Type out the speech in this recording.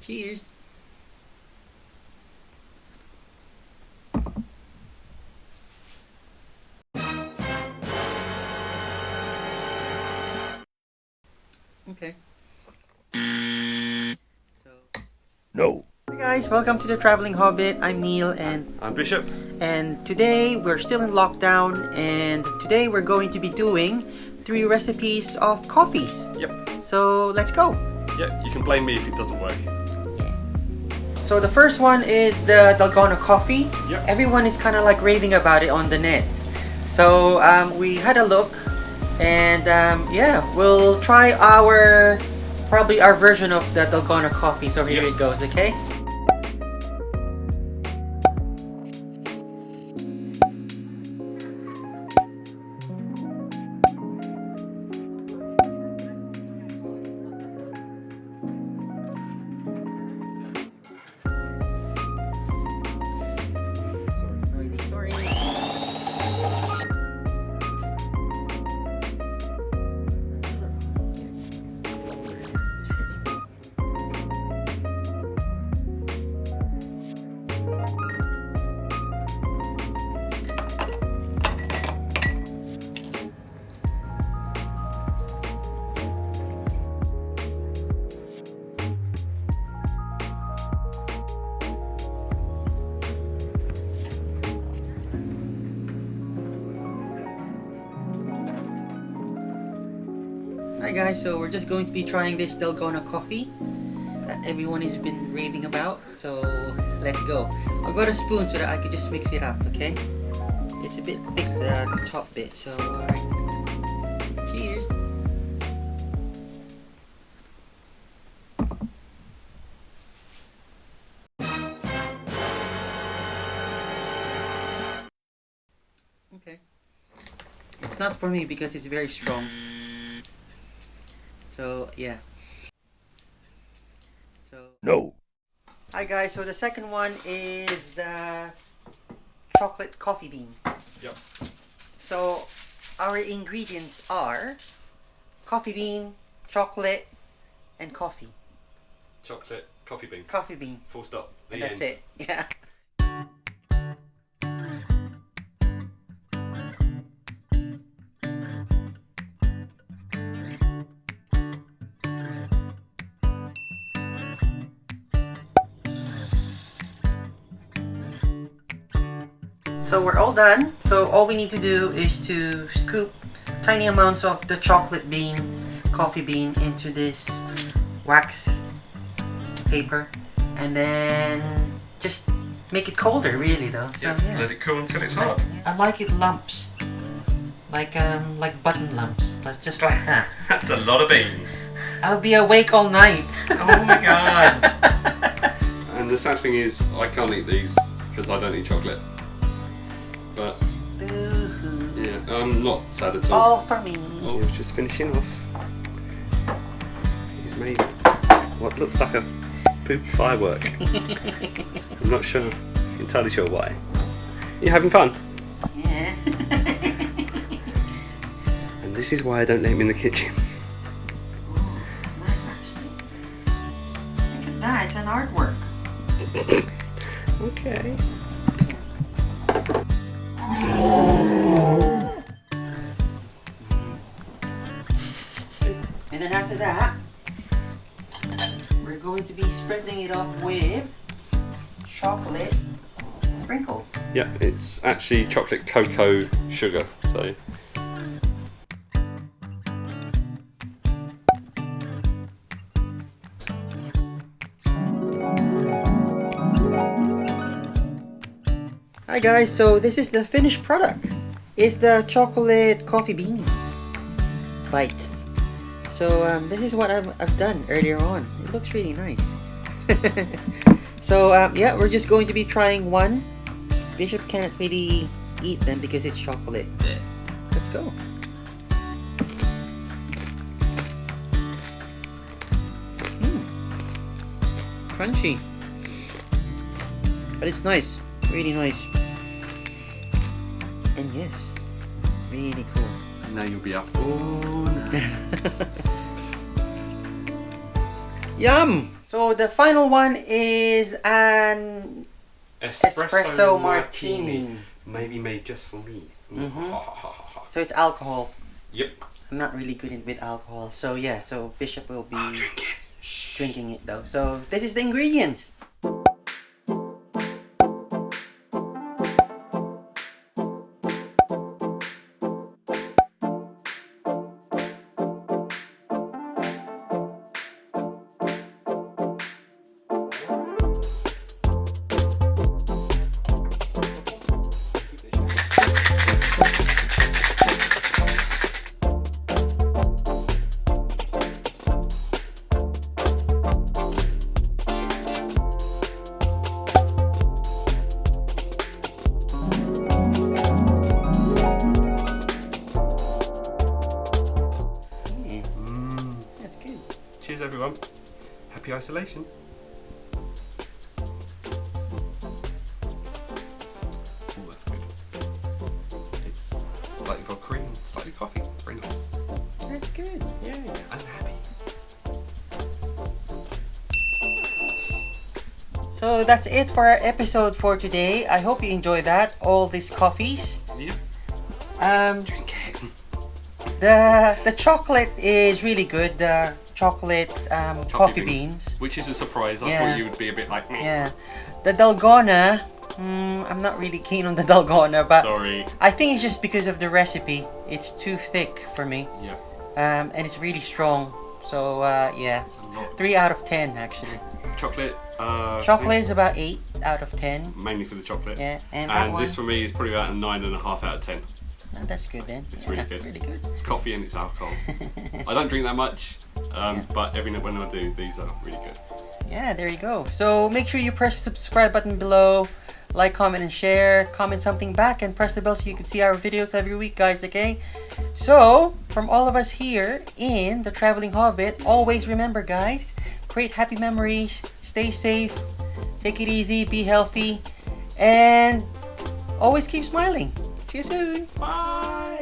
Cheers. Okay. No. Hey guys, welcome to the Traveling Hobbit. I'm Neil and I'm Bishop. today we're still in lockdown, and today we're going to be doing 3 recipes of coffees. Yep. So let's go. Yep, you can blame me if it doesn't work. So the first one is the Dalgona coffee. Yep. Everyone is kind of like raving about it on the net. So we had a look, and yeah, we'll try probably our version of the Dalgona coffee. So here it goes, okay? Hi guys, so we're just going to be trying this Dalgona coffee that everyone has been raving about. So let's go. I've got a spoon so that I could just mix it up, okay? It's a bit thick, the top bit, so alright. Cheers! Okay. It's not for me because it's very strong. So yeah. No. Hi guys, so the second one is the chocolate coffee bean. Yep. So our ingredients are coffee bean, chocolate, and coffee. Chocolate, coffee beans. Coffee bean. Full stop. The And that's end. it. Yeah. So we're all done. So all we need to do is to scoop tiny amounts of the chocolate bean, coffee bean into this wax paper, and then just make it colder, really, though. So, yeah. Let it cool until it's hot. I like it lumps, like button lumps, just like that. That's a lot of beans. I'll be awake all night. Oh my god. And the sad thing is, I can't eat these because I don't eat chocolate. But Boo-hoo. yeah, I'm not sad at all. All for me. He was just finishing off. He's made what looks like a poop firework. I'm not sure, entirely sure why. You having fun? Yeah. And this is why I don't let him in the kitchen. Oh, it's nice actually. Look at that, it's an artwork. Okay. And then after that, we're going to be sprinkling it off with chocolate sprinkles. Yeah, it's actually chocolate cocoa sugar, so. Hi guys, so this is the finished product. It's the chocolate coffee bean bites. So this is what I've done earlier on. It looks really nice. So yeah, we're just going to be trying one. Bishop can't really eat them because it's chocolate. Let's go. Crunchy. But it's nice. Really nice. And yes, really cool. And now you'll be up all night. Yum! So the final one is an espresso martini. Maybe made just for me. So it's alcohol. Yep. I'm not really good with alcohol. So yeah, so Bishop will be drinking it though. So this is the ingredients. Cheers everyone. Happy isolation. Oh, that's good. It's slightly got cream, slightly coffee. It's very nice. That's good. Yeah, I'm happy. So that's it for our episode for today. I hope you enjoyed that. All these coffees. Yep. Drink it. The chocolate is really good. The chocolate coffee beans. Which is a surprise. I Yeah. thought you would be a bit like me. Yeah. The Dalgona, I'm not really keen on the Dalgona, but Sorry. I think it's just because of the recipe. It's too thick for me. Yeah. And it's really strong. So yeah, It's a lot. 3 out of 10 actually. Chocolate. Chocolate is about 8 out of 10. Mainly for the chocolate. Yeah, and that And one, this for me is probably about a 9.5 out of 10. oh, that's good then. It's Yeah, really good. Really good. It's coffee and it's alcohol. I don't drink that much, but every now when I do, these are really good. Yeah, there you go. So make sure you press the subscribe button below, like, comment, and share. Comment something back and press the bell so you can see our videos every week, guys, okay? So, from all of us here in the Traveling Hobbit, always remember, guys, create happy memories, stay safe, take it easy, be healthy, and always keep smiling. See you soon. Bye!